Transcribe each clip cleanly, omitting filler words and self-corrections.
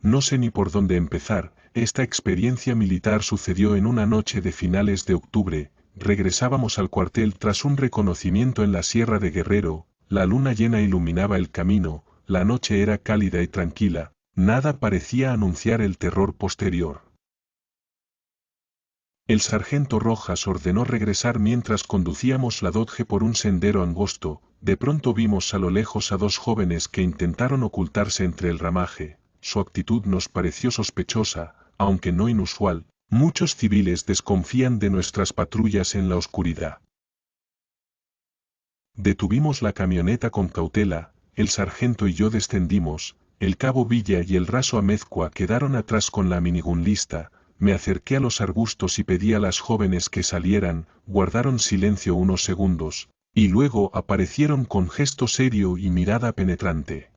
No sé ni por dónde empezar. Esta experiencia militar sucedió en una noche de finales de octubre. Regresábamos al cuartel tras un reconocimiento en la Sierra de Guerrero. La luna llena iluminaba el camino, la noche era cálida y tranquila, nada parecía anunciar el terror posterior. El sargento Rojas ordenó regresar mientras conducíamos la Dodge por un sendero angosto. De pronto vimos a lo lejos a dos jóvenes que intentaron ocultarse entre el ramaje. Su actitud nos pareció sospechosa, aunque no inusual. Muchos civiles desconfían de nuestras patrullas en la oscuridad. Detuvimos la camioneta con cautela, el sargento y yo descendimos, el cabo Villa y el raso Amezcua quedaron atrás con la minigun lista. Me acerqué a los arbustos y pedí a las jóvenes que salieran, guardaron silencio unos segundos, y luego aparecieron con gesto serio y mirada penetrante.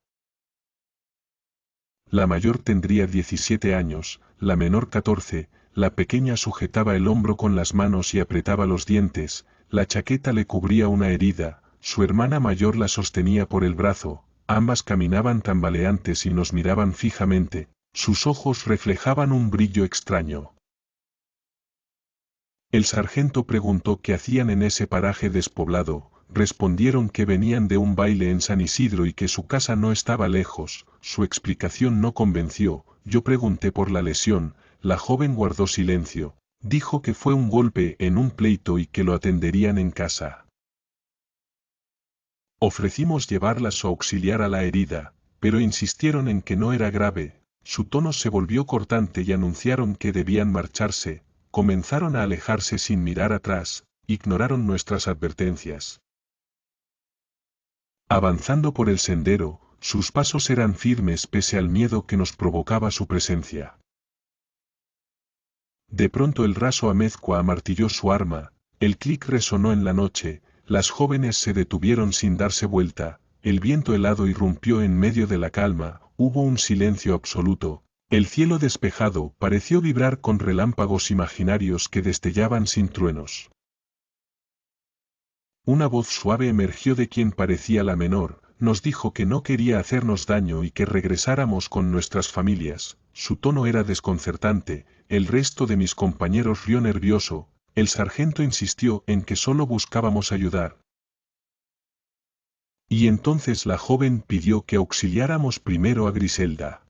La mayor tendría 17 años, la menor 14, la pequeña sujetaba el hombro con las manos y apretaba los dientes, la chaqueta le cubría una herida, su hermana mayor la sostenía por el brazo, ambas caminaban tambaleantes y nos miraban fijamente, sus ojos reflejaban un brillo extraño. El sargento preguntó qué hacían en ese paraje despoblado. Respondieron que venían de un baile en San Isidro y que su casa no estaba lejos. Su explicación no convenció. Yo pregunté por la lesión, la joven guardó silencio. Dijo que fue un golpe en un pleito y que lo atenderían en casa. Ofrecimos llevarlas o auxiliar a la herida, pero insistieron en que no era grave. Su tono se volvió cortante y anunciaron que debían marcharse. Comenzaron a alejarse sin mirar atrás, ignoraron nuestras advertencias. Avanzando por el sendero, sus pasos eran firmes pese al miedo que nos provocaba su presencia. De pronto el raso Amezcua amartilló su arma, el clic resonó en la noche, las jóvenes se detuvieron sin darse vuelta, el viento helado irrumpió en medio de la calma, hubo un silencio absoluto, el cielo despejado pareció vibrar con relámpagos imaginarios que destellaban sin truenos. Una voz suave emergió de quien parecía la menor, nos dijo que no quería hacernos daño y que regresáramos con nuestras familias. Su tono era desconcertante, el resto de mis compañeros rió nervioso, el sargento insistió en que solo buscábamos ayudar. Y entonces la joven pidió que auxiliáramos primero a Griselda.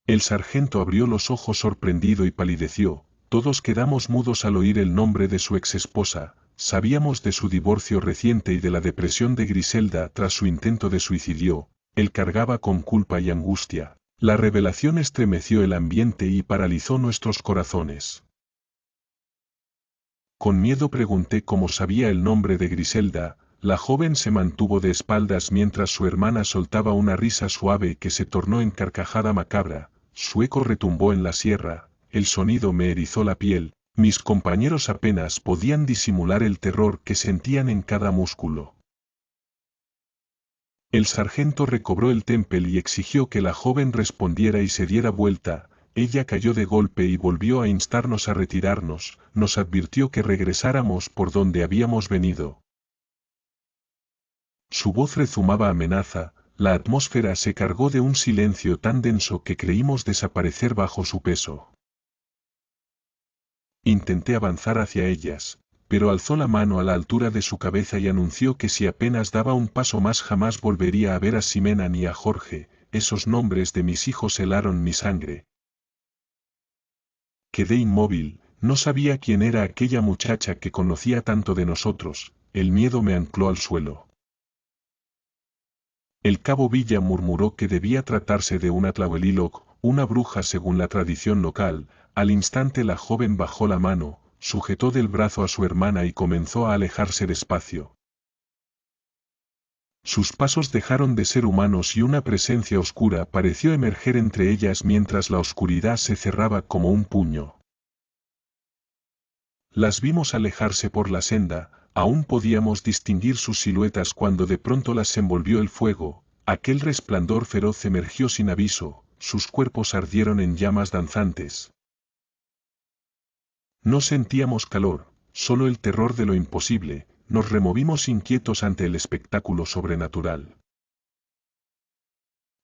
El sargento abrió los ojos sorprendido y palideció, todos quedamos mudos al oír el nombre de su exesposa. Sabíamos de su divorcio reciente y de la depresión de Griselda tras su intento de suicidio. Él cargaba con culpa y angustia. La revelación estremeció el ambiente y paralizó nuestros corazones. Con miedo pregunté cómo sabía el nombre de Griselda. La joven se mantuvo de espaldas mientras su hermana soltaba una risa suave que se tornó en carcajada macabra. Su eco retumbó en la sierra, el sonido me erizó la piel. Mis compañeros apenas podían disimular el terror que sentían en cada músculo. El sargento recobró el temple y exigió que la joven respondiera y se diera vuelta. Ella cayó de golpe y volvió a instarnos a retirarnos, nos advirtió que regresáramos por donde habíamos venido. Su voz rezumaba amenaza, la atmósfera se cargó de un silencio tan denso que creímos desaparecer bajo su peso. Intenté avanzar hacia ellas, pero alzó la mano a la altura de su cabeza y anunció que si apenas daba un paso más jamás volvería a ver a Ximena ni a Jorge. Esos nombres de mis hijos helaron mi sangre. Quedé inmóvil, no sabía quién era aquella muchacha que conocía tanto de nosotros, el miedo me ancló al suelo. El cabo Villa murmuró que debía tratarse de una Tlahueliloc, una bruja según la tradición local. Al instante la joven bajó la mano, sujetó del brazo a su hermana y comenzó a alejarse despacio. Sus pasos dejaron de ser humanos y una presencia oscura pareció emerger entre ellas mientras la oscuridad se cerraba como un puño. Las vimos alejarse por la senda, aún podíamos distinguir sus siluetas cuando de pronto las envolvió el fuego, aquel resplandor feroz emergió sin aviso, sus cuerpos ardieron en llamas danzantes. No sentíamos calor, solo el terror de lo imposible, nos removimos inquietos ante el espectáculo sobrenatural.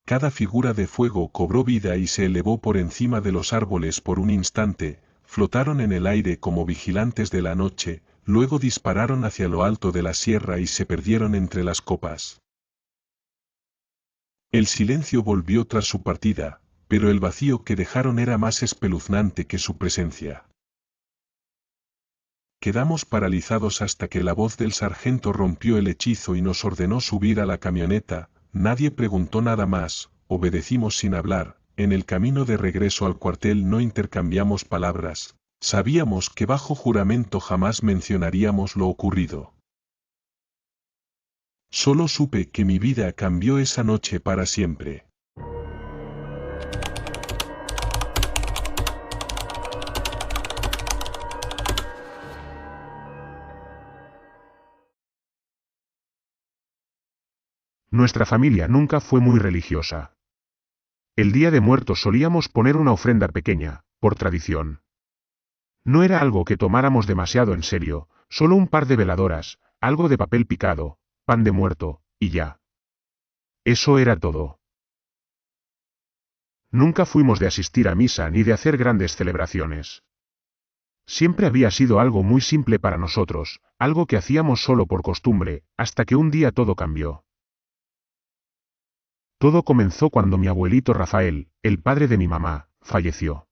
Cada figura de fuego cobró vida y se elevó por encima de los árboles por un instante, flotaron en el aire como vigilantes de la noche, luego dispararon hacia lo alto de la sierra y se perdieron entre las copas. El silencio volvió tras su partida, pero el vacío que dejaron era más espeluznante que su presencia. Quedamos paralizados hasta que la voz del sargento rompió el hechizo y nos ordenó subir a la camioneta. Nadie preguntó nada más, obedecimos sin hablar. En el camino de regreso al cuartel no intercambiamos palabras. Sabíamos que bajo juramento jamás mencionaríamos lo ocurrido. Solo supe que mi vida cambió esa noche para siempre. Nuestra familia nunca fue muy religiosa. El Día de Muertos solíamos poner una ofrenda pequeña, por tradición. No era algo que tomáramos demasiado en serio, solo un par de veladoras, algo de papel picado, pan de muerto, y ya. Eso era todo. Nunca fuimos de asistir a misa ni de hacer grandes celebraciones. Siempre había sido algo muy simple para nosotros, algo que hacíamos solo por costumbre, hasta que un día todo cambió. Todo comenzó cuando mi abuelito Rafael, el padre de mi mamá, falleció.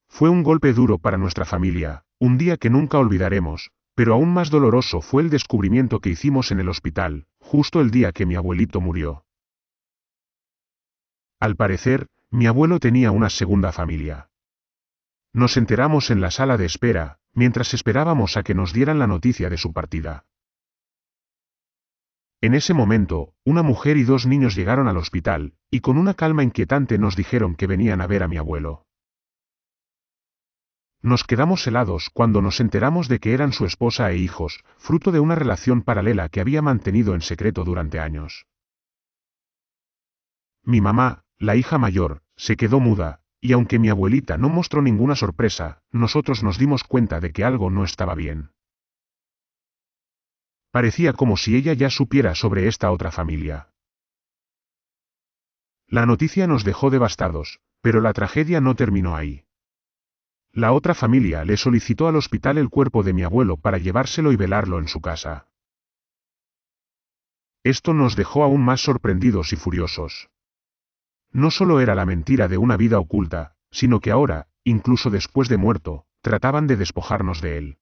Fue un golpe duro para nuestra familia, un día que nunca olvidaremos, pero aún más doloroso fue el descubrimiento que hicimos en el hospital, justo el día que mi abuelito murió. Al parecer, mi abuelo tenía una segunda familia. Nos enteramos en la sala de espera, mientras esperábamos a que nos dieran la noticia de su partida. En ese momento, una mujer y 2 niños llegaron al hospital, y con una calma inquietante nos dijeron que venían a ver a mi abuelo. Nos quedamos helados cuando nos enteramos de que eran su esposa e hijos, fruto de una relación paralela que había mantenido en secreto durante años. Mi mamá, la hija mayor, se quedó muda, y aunque mi abuelita no mostró ninguna sorpresa, nosotros nos dimos cuenta de que algo no estaba bien. Parecía como si ella ya supiera sobre esta otra familia. La noticia nos dejó devastados, pero la tragedia no terminó ahí. La otra familia le solicitó al hospital el cuerpo de mi abuelo para llevárselo y velarlo en su casa. Esto nos dejó aún más sorprendidos y furiosos. No solo era la mentira de una vida oculta, sino que ahora, incluso después de muerto, trataban de despojarnos de él.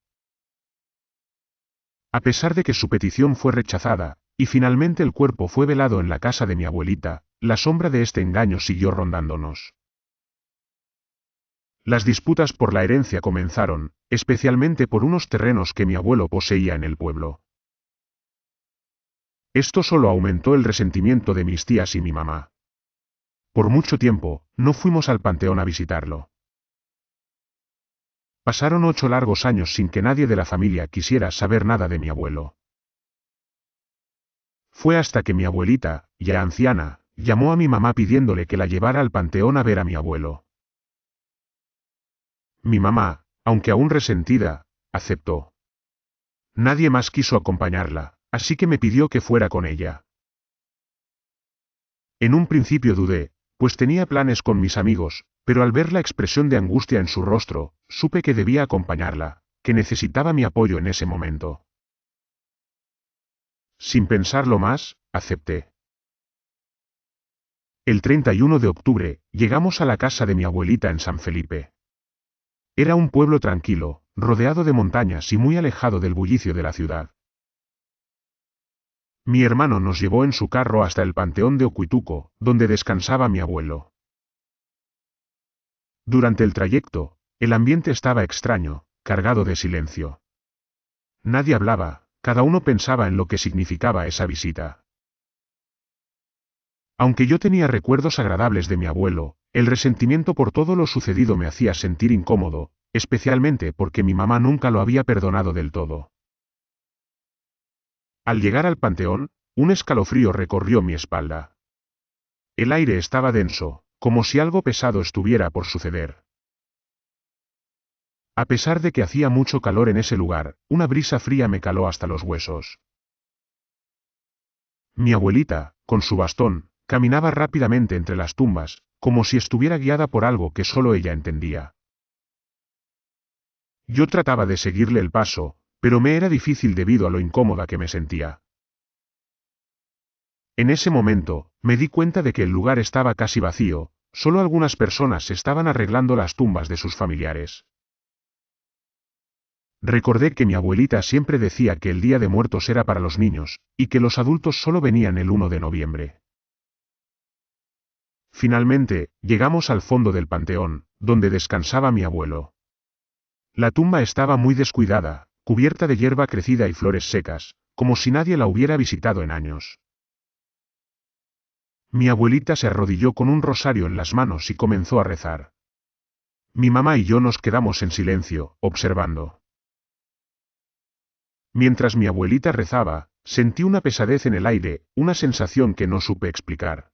A pesar de que su petición fue rechazada, y finalmente el cuerpo fue velado en la casa de mi abuelita, la sombra de este engaño siguió rondándonos. Las disputas por la herencia comenzaron, especialmente por unos terrenos que mi abuelo poseía en el pueblo. Esto solo aumentó el resentimiento de mis tías y mi mamá. Por mucho tiempo, no fuimos al panteón a visitarlo. Pasaron 8 largos años sin que nadie de la familia quisiera saber nada de mi abuelo. Fue hasta que mi abuelita, ya anciana, llamó a mi mamá pidiéndole que la llevara al panteón a ver a mi abuelo. Mi mamá, aunque aún resentida, aceptó. Nadie más quiso acompañarla, así que me pidió que fuera con ella. En un principio dudé, pues tenía planes con mis amigos, pero al ver la expresión de angustia en su rostro, supe que debía acompañarla, que necesitaba mi apoyo en ese momento. Sin pensarlo más, acepté. El 31 de octubre, llegamos a la casa de mi abuelita en San Felipe. Era un pueblo tranquilo, rodeado de montañas y muy alejado del bullicio de la ciudad. Mi hermano nos llevó en su carro hasta el panteón de Ocuituco, donde descansaba mi abuelo. Durante el trayecto, el ambiente estaba extraño, cargado de silencio. Nadie hablaba, cada uno pensaba en lo que significaba esa visita. Aunque yo tenía recuerdos agradables de mi abuelo, el resentimiento por todo lo sucedido me hacía sentir incómodo, especialmente porque mi mamá nunca lo había perdonado del todo. Al llegar al panteón, un escalofrío recorrió mi espalda. El aire estaba denso, como si algo pesado estuviera por suceder. A pesar de que hacía mucho calor en ese lugar, una brisa fría me caló hasta los huesos. Mi abuelita, con su bastón, caminaba rápidamente entre las tumbas, como si estuviera guiada por algo que solo ella entendía. Yo trataba de seguirle el paso, pero me era difícil debido a lo incómoda que me sentía. En ese momento, me di cuenta de que el lugar estaba casi vacío, solo algunas personas estaban arreglando las tumbas de sus familiares. Recordé que mi abuelita siempre decía que el Día de Muertos era para los niños, y que los adultos solo venían el 1 de noviembre. Finalmente, llegamos al fondo del panteón, donde descansaba mi abuelo. La tumba estaba muy descuidada, cubierta de hierba crecida y flores secas, como si nadie la hubiera visitado en años. Mi abuelita se arrodilló con un rosario en las manos y comenzó a rezar. Mi mamá y yo nos quedamos en silencio, observando. Mientras mi abuelita rezaba, sentí una pesadez en el aire, una sensación que no supe explicar.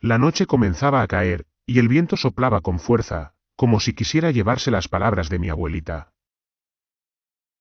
La noche comenzaba a caer, y el viento soplaba con fuerza, como si quisiera llevarse las palabras de mi abuelita.